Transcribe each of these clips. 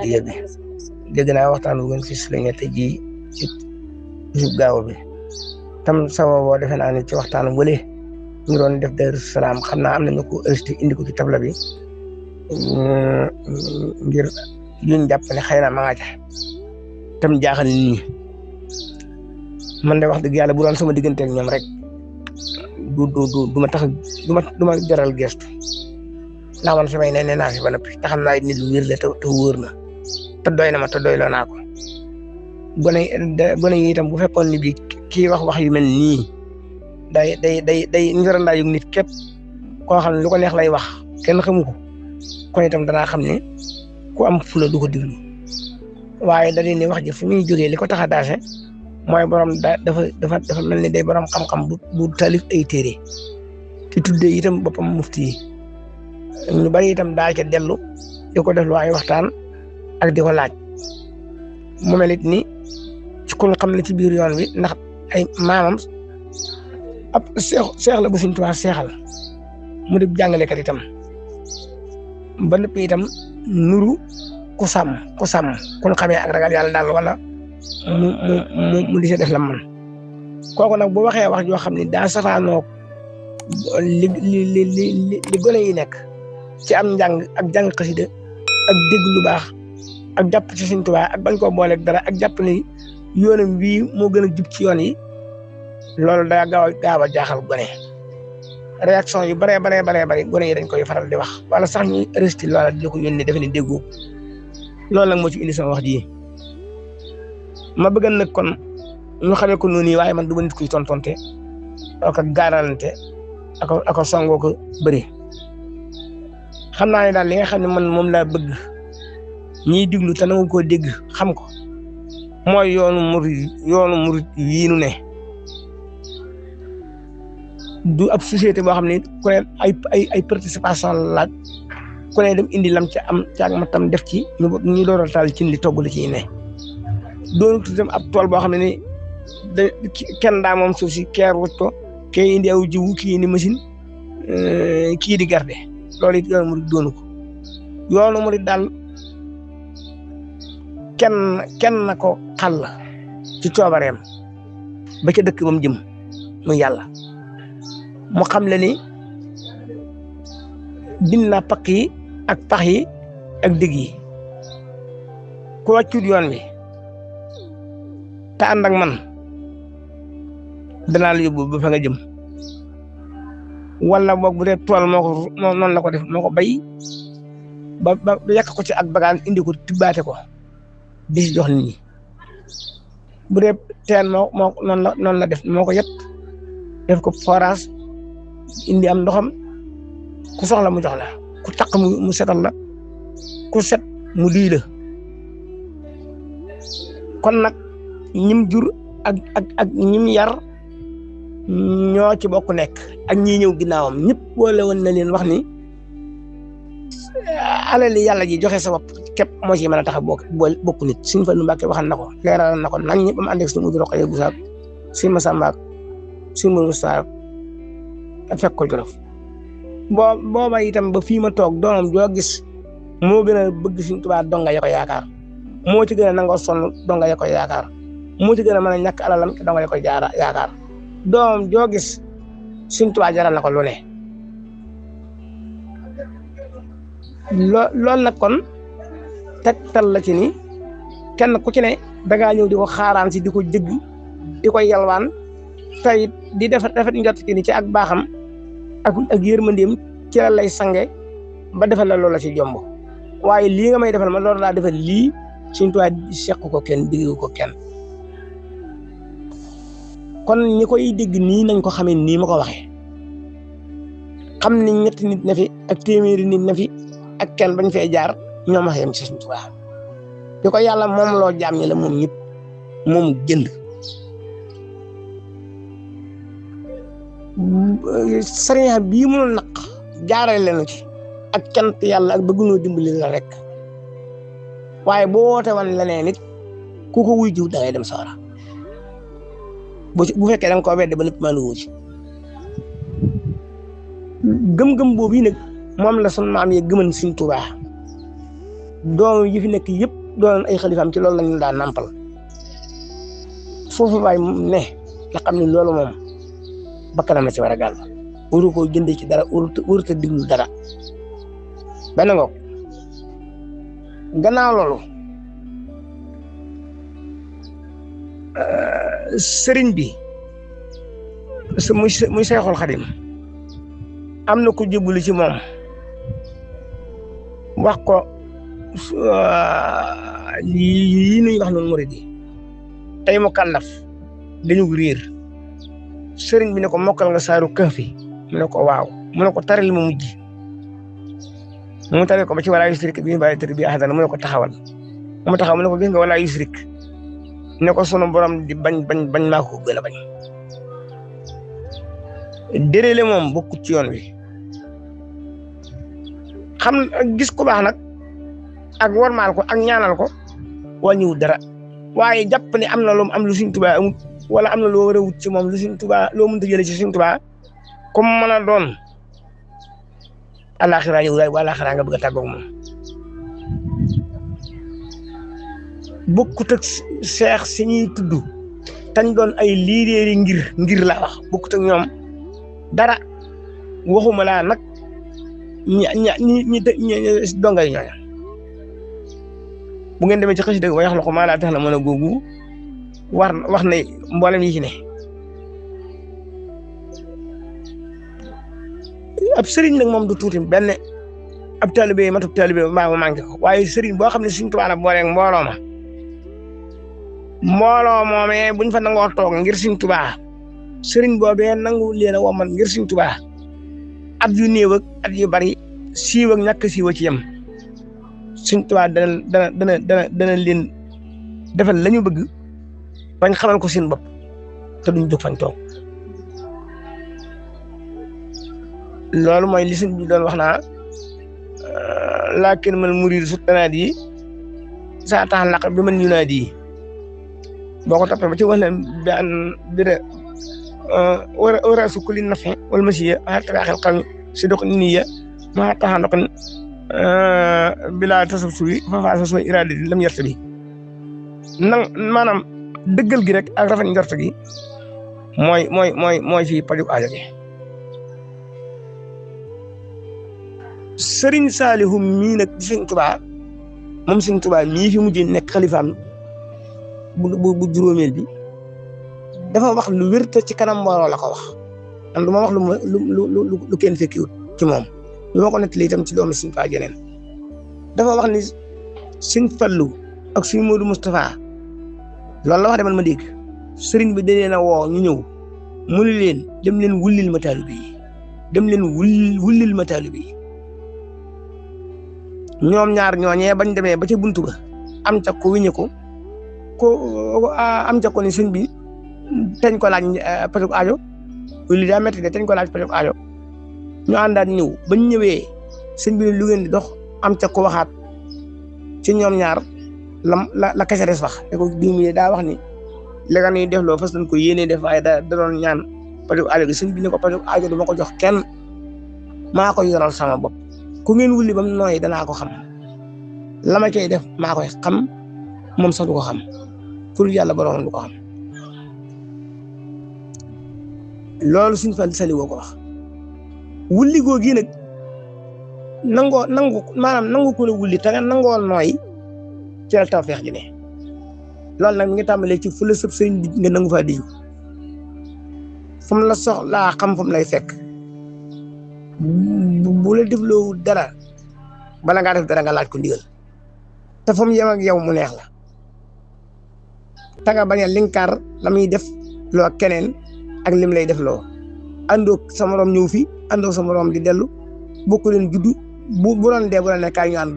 digal bi dégg naa waxtaan bu ngeen fi si la ñette ji ci bisu gaaw bi tam sababoo defe naa ne ci waxtaan wële ñu doon def Daaru Salaam xam naa am nañu ko enregistré indi ko ci tabla bi ngir yuñ jàpp ne xëy na ma nga ca tam jaaxal nit ñi man de wax dëgg yàlla bu doon sama diggante ak ñoom rek du ma tax du ma jaral gestu ndax man samay nee naa fi ba noppi te xam naa nit lu wér la te wóor na te doy na ma te doyloo naa ko gone yi itam bu fekkoon ni bii kii wax yu mel nii day njërandaa yu nit képp koo xam ne lu ko neex lay wax kenn xamu ko kon itam danaa xam ne ku am fula du ko diglu waaye da leen ni wax ji fu muy jógee li ko tax a daase mooy borom dafa mel ni day borom xam-xam bu talif ay téere te tuddee itam boppam mufti yi ñu bari itam daa ca dellu di ko def lu ay waxtaan ak di ko laaj mu mel ni ci ku xam ne ci biir yoon wi ndax ay maamam ab seex la bu Sëriñ Tuubaa seexal mu di jàngalekat itam ba noppi itam nuru ku sàmm ku ñu xamee ak ragal yàlla daal wala mu di sa def la man kooku nag bu waxee wax joo xam ne daa safaanoo li gone yi nekk ci am njàng ak jàng xasida ak dégg lu baax ak jàpp ci Sëriñ Tuubaa ak bañ koo booleeg dara ak jàpp ne yoonam wii moo gën a jub ci yoon yi loolu daa gaaw a jaaxal gone réaction yu bari gone yi dañ koy faral di wax wala sax ñuy resti loola di ko yónnee defe ne déggoo loolu nag moo ci indi sama wax ji ma bëgg nag kon ñu xamee ko noonu waaye man du ma nit kuy tontonte ak gaaralante ak songoo ko bëri xam naa ne daal li nga xam ne man moom laa bëgg ñiy diglu te nangu koo dégg xam ko mooy yoonu murid yii nu ne du ab société boo xam ne ku ne ay participation la laaj ku ne dem indi lam ca am caag ma tam def ci ñu door a taal ci li togg la ciy ne doonu tuddam ab tool boo xam ne ni kenn daa moom suuf si keer wut ko kii indi aw jiwu kii indi machine kii di garde loolu it yoonu murid doonu ko yoonu murid daal kenn na ko xàll ci coobareem ba ca dëkk ba mu jëm muy yàlla mu xam le ni bind naa pakk yi ak pax yi ak digg yi ku wàccut yoon wi te ànd ak man danaa la yóbbu ba fa nga jëm wala boog bu dee tool noonu la ko def moo ko bay ba yàq ko ci ak bagaan indi ko tibbaate ko di jox nit ñi bu dee teen noonu la def moo ko yet def ko forage indi am ndoxam ku soxla mu jox la ku taq mu setal la ku set mu duy la kon nag ñim jur ak ñim yar ñoo ci bokk nekk ak ñi ñëw ginnaawam ñëpp boole woon na leen wax ni alali yàlla ji joxe sa bopp képp moo ci mën a tax a bokk nit Sëriñ Fallu Mbàkke waxal na ko leeral na ko nañ ñëpp am ànd ak suñu Mudu Rokhaya Bousso Sëriñ Masamba ak Sëriñ Mourou Moussa fekk ko Jolof booba itam ba fii ma toog doomam joo gis moo gën a bëgg Sëriñ Tuubaa donga ya ko yaakaar moo ci gën a nangoo sonn donga ya ko yaakaar moo ci gën a mën a ñàkk alalam donga ya ko yaakaar doomam joo gis Sëriñ Tuubaa jaral na ko lu ne loolu nag kon tegtal la ci ni kenn ku ci ne dangaa ñëw di ko xaaraan si di ko jëgg di ko yalwaan tey di defet njort ci ni ci ak baaxam ak yërmandeem ci la lay sange ba defal la loola ci jomb waaye lii nga may defal ma loolu laa defal lii Sëriñ Tuubaa seq ko kenn diggu ko kenn kon ñi koy dégg nii nañ ko xamee nii ma ko waxee xam ni ñetti nit na fi ak téeméeri nit na fi ak kenn bañ fee jaar ñoom wax yam ci Sëriñ Tuubaa di ko yàlla moom loo jaam ñi la moom ñëpp moom jënd sëriñ bii mënul naq jaarale leen ci ak cant yàlla ak bëggunoo dimbali la rek waaye boo woote woon leneen nit ku ko wuy jiw da ngay dem sawara bu fekkee da nga koo wedde ba lépp maa ci gëm-gëm boobu yi nag moom la sunu maam yi gëman Sëriñ Tuubaa doom yi fi nekk yëpp doonoon ay xalifaam ci loolu lañu daan nampal foofu waay ne nga xam ne loolu moom bakkanam la ci war a gàll waru ko jëndee ci dara warut a diglu dara benn ngoog gannaaw loolu sëriñ bi muy Seexul Xadim am na ko jébbalu ci moom wax ko yii nuy wax noonu murid yi tey mu kàllaf dañu réer sëriñ bi ne ko mokkal nga saaru Kahfi mu ne ko waaw mu ne ko taril ma mujj mu tari ko ba ci wala yusrik bi bàyyi tër bi ahadana mu ne ko taxawal mu taxaw mu ne ko gis nga wala yusrik ne ko sunu borom di bañ maa ko gën a bañ déréle moom bokkut ci yoon wi xam gis ku baax nag ak warmaal ko ak ñaanal ko wàññiwul dara waaye jàpp ne am na lu am lu Sëriñ Tuubaa amut wala am na loo war a wut ci moom lu Sëriñ Tuubaa loo mënta jëlee ci Sëriñ Tuubaa comme mën a doon alaxira yow daal alaxira nga bëgg a tàggoog moom bokkut ak seex si ñuy tudd tañ doon ay liideeri ngir laa wax bokkut ak ñoom dara waxuma laa nag ñi dongay ñooña bu ngeen demee ci xëy dëgg ba yaxlu ko maa laa tax na mën a googu wax na mboolem yi ci ne ab sëriñ nag moom du tuuti benn ab taalibe matub taalibe maa ma manqué ko waaye sëriñ boo xam ne Sëriñ Tuubaa la booleeg mbooloo moomee buñ fa nangoo toog ngir Sëriñ Tuubaa sëriñ boobee nangu leen a woman ngir Sëriñ Tuubaa at yu néew ak at yu bari siiw ak ñàkk siiw ci yem Sëriñ Tuubaa dana leen defal la ñu bëgg bañ xamal ko seen bopp te duñ jóg fañ toog loolu mooy li sëñ bi doon wax naa laakin mal muriid su tanaadi saa tax laq bi man yunaadi boo ko toppee ba ci wax ne bi an bira war a su kulli nafe wala masiya a tabaaxel xam si dox niya ma taxa ndoxin bila tasab suwi fa faasa soo iraada di lam yert bi maanaam dëggal gi rek ak rafet njort gi mooy fii paju aajo gi Sëriñ Saalihu mii nag di Sëriñ Tuubaa moom Sëriñ Tuubaa mii fi mujj nekk xalifaam bu juróomeel bi dafa wax lu wér te ci kanam mbooloo la ko wax man du ma wax lu kenn fekkiwut ci moom lu ma ko nettali itam ci doomu Sëriñ Tuubaa jeneen dafa wax ni Sëriñ Fallu ak Sëriñ Moodu Moustapha loolu la wax de man ma dégg sëriñ bi da leen a woo ñu ñëw mu ne leen dem leen wullil ma taalibe yi dem leen wullil ma taalibe yi ñoom ñaar ñooñee bañ demee ba ca buntu ba am ca ko wiñe ko am ca ko ni sëñ bi teñ ko laaj pajuk aajo li daa métti de teñ ko laaj pajuk aajo ñu àndaat ñëw bañ ñëwee sëñ bi lu ngeen di dox am ca ko waxaat ci ñoom ñaar la kese des wax te ko diw mi daa wax ni léegi ñuy def loo fas nañ ko yéenee def waaye da doon ñaan pajuk aajo gi sëñ bi ne ko pajuk aajo du ma ko jox kenn maa ko yoral sama bopp ku ngeen wulli bam nooy danaa ko xam la ma cay def maa koy xam moom sax du ko xam pour yàlla borom du ko xam loolu suñu fan sali woo ko wax wulli googu nag nangu ko la wulli te nga nangoo nooy ci la tawfeex ji ne loolu nag mi ngi tàmbalee ci fu la sëb sëriñ bi nga nangu faa diyu fu mu la soxlaa xam fu mu lay fekk bu la defloo dara bala ngaa def dara nga laaj ko ndigal te fa mu yem ak yow mu neex la ta nga bañ a linkaar la muy def loo keneen ak lim lay def loo àndoog sa morom ñëw fi àndoog sa morom di dellu bokku leen juddu bu doon dee bu la nekkaay ñu ànd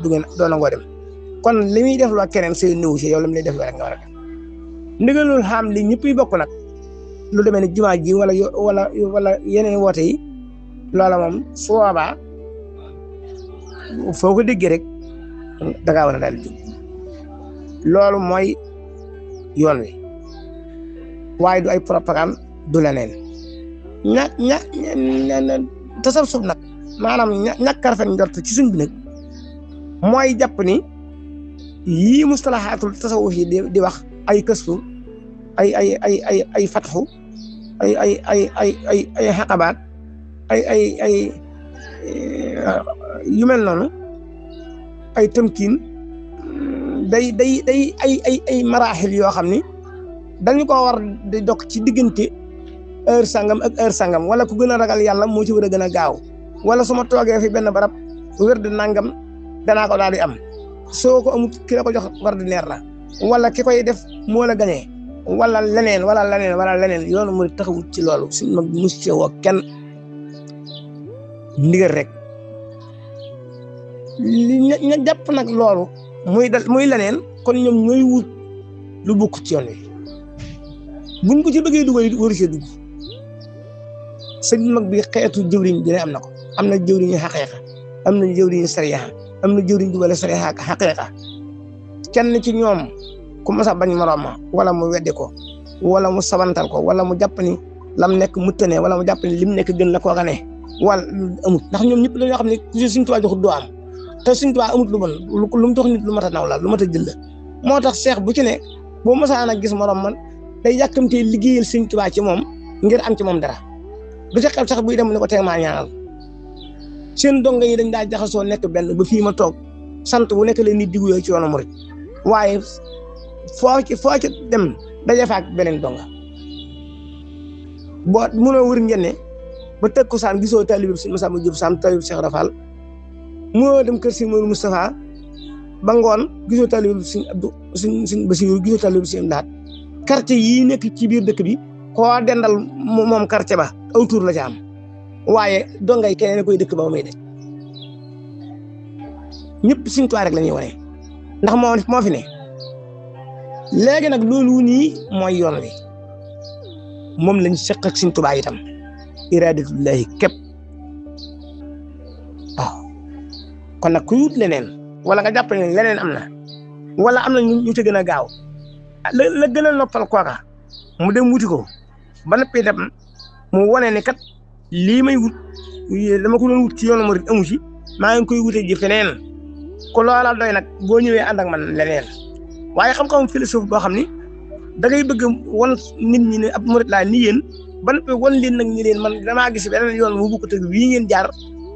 du ngeen doo nangoo dem kon li muy def loo keneen say ñëw si yow lim lay def loo rek nga war a def ndigal loolu xam li ñëpp yi bokk nag lu demee ne jumaa ji wala yeneen woote yi loola moom su boobaa foo ko déggee rek da ngaa war a daal di jóg loolu mooy yoon wi waaye du ay propagande du leneen tasawuf nag maanaam ñàkk a rafet njort ci sëñ bi nag mooy jàpp ni yii mustalaxaatul tasawuf yi di wax ay këstu ay fatxu ay xaqabaat ay yu mel noonu ay tëmkiin day ay maraaxil yoo xam ni dañu ko war di dokk ci diggante heure sangam ak heure sangam wala ku gën a ragal yàlla moo ci war a gën a gaaw wala su ma toogee fi benn barab wér di nangam danaa ko daal di am soo ko amut ki la ko jox ordinaire la wala ki koy def moo la gañee wala leneen yoonu mu taxawut ci loolu suñ mag mus ci woo kenn ndigal rek ña jàpp nag loolu muy leneen kon ñoom ñooy wut lu bokk ci yoon wi buñ ko ci bëggee dugal it waru ci dugg sëñ mag bi xeetu jëwriñ dina am na ko am na jëwriñu xaqiiqa am na jëwriñu sariya am na jëwriñ dugale sariya ak xaqiiqa kenn ci ñoom ku mos a bañ moroom ma wala mu weddi ko wala mu sabantal ko wala mu jàpp ni lam nekk mu tënee wala mu jàpp ni lim nekk gën la koo gane wala amut ndax ñoom ñëpp dañoo xam ne Sëñ Tuubaa joxut doo am te Sëñ Tuubaa amut lu bon lu mu jox nit lu mat a naw la lu mat a jël la moo tax seex bu ci ne boo mosaan a gis moroom man day yàkkamtee liggéeyal Sëñ Tuubaa ci moom ngir am ci moom dara du ca xel sax buy dem ne ko teg maa ñaanal seen donga yi dañ daa jaxasoo nekk benn ba fii ma toog sant bu nekk leen nit diggu yooyu ci yoonu murit waaye foo ci dem daje fa ak beneen donga boo mënoo wër ngeen ba teg ko saan gisoo taalibe Sëñ Masamba Jóob Sam taalibe Cheikh Rafal mënoo dem kër Sëñ Moodu Moustapha ba ngoon gisoo taalibe Sëñ Abdou Sëñ Basiru gisoo taalibe Sëñ Lahat quartier yii nekk ci biir dëkk bi koo dendal moom quartier ba aw tur la ca am waaye dongay keneen koy dëkk ba muy de ñëpp Sëñ Tuubaa rek la ñuy wane ndax moo fi ne léegi nag loolu nii mooy yoon wi moom lañ seq ak Sëñ Tuubaa itam iradatullahi képp waaw kon nag ku wut leneen wala nga jàpp ne leneen am na wala am na ñu ci gën a gaaw la gën a noppal kooka mu dem wuti ko ba noppi dem mu wane ne kat lii may wut dama ko doon wut ci yoonu murid amu ci maa ngi koy wute ji feneen ko loola doy nag boo ñëwee ànd ak man leneen waaye xam-xam philosophe boo xam ni da ngay bëgg wan nit ñi ne ab murid laa ni yéen ba noppi wan leen nag ñi leen man damaa gis beneen yoon bu bokkut ak wii ngeen jaar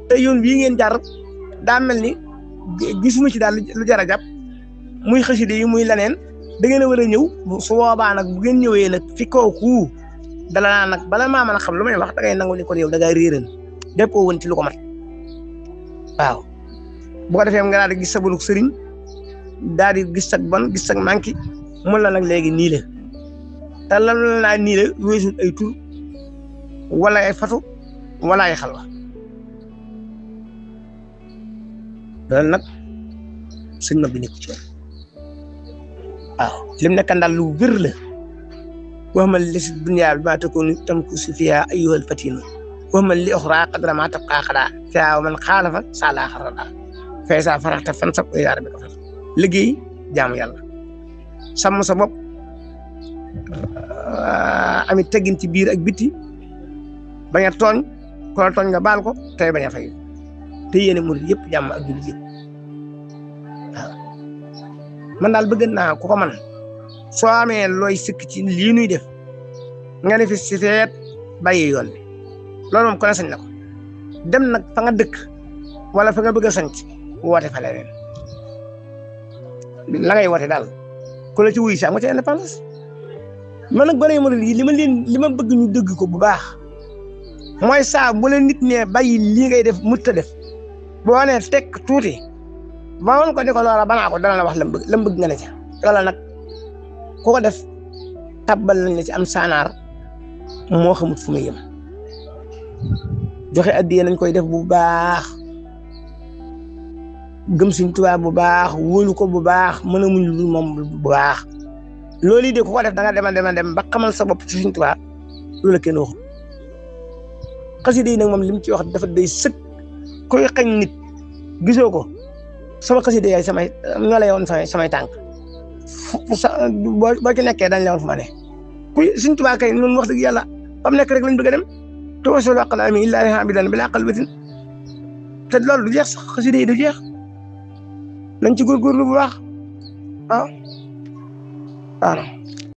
te yoon wii ngeen jaar daa mel ni gisuma ci daal lu jar a jàpp muy xasida yi muy leneen da ngeen a war a ñëw su boobaa nag bu ngeen ñëwee nag fi kaw xuu dala naa nag bala maa mën a xam lu may wax da ngay nangu ni kon yow da ngay réeral déppoo woon ci lu ko mat waaw bu ko defee nga daal di gis sa bonuk sëriñ daal di gis sa bon gis sa manki mun la nag léegi nii la te lan la naa nii la weesul ay tur wala ay fatu wala ay xalwa loolu nag sëñ mag bi nekk ci woon waaw lim nekkan daal lu wér la waxmal li si dunya bi maa takunu tamkusu fiha ayyuhal fatinu waxmal li oxra qadra maa tabqa xadaa fiha man xaalafa sala xarada faysa faraxta fan sab yaa rabbi ko far liggéey jaamu yàlla sàmm sa bopp amit teggin ci biir ak bitti bañ a tooñ ko la tooñ nga baal ko tey bañ a fay te yéene murid yëpp jàmm ak jullit yëpp waaw man daal bëgg naa ku ko man soo amee looy sikk ci lii nuy def nga ne fi si feet bàyyi yoon bi loolu moom ko ne sañ na ko dem nag fa nga dëkk wala fa nga bëgg a sanc woote fa leneen la ngay woote daal ku la ci wuy sa nga ci indépendance man nag bari murid yi li ma bëgg ñu dëgg ko bu baax mooy saa bu la nit ne bàyyi lii ngay def mutta def boo nee tekk tuuti ba woon ko di ko loola banaa ko dana la wax lam bëgg nga ne ca loola nag ku ko def tabbal nañ la ci am saanaar moo xamut fu muy yem joxe addiya nañ koy def bu baax gëm Sëñ Tuubaa bu baax wóolu ko bu baax mën a muñ lu moom bu baax loolu de ku ko def da nga dem ba xamal sa bopp ci Sëñ Tuubaa loolu kenn waxu xasida yi nag moom li mu ci wax dafa day sëkk koy xañ nit gisoo ko sama xasida yaay samay ñoo lay woon samay tànk boo ci nekkee dañ la woon fu ma ne kuy Sëñ Tuubaa kay noonu wax dëgg yàlla ba mu nekk rek lañ bëgg a dem te wasul aqlaami illaa habidan bilaa qalbatin te loolu du jeex sax xasida yi du jeex nañ ci góorgóorlu bu baax ah waaw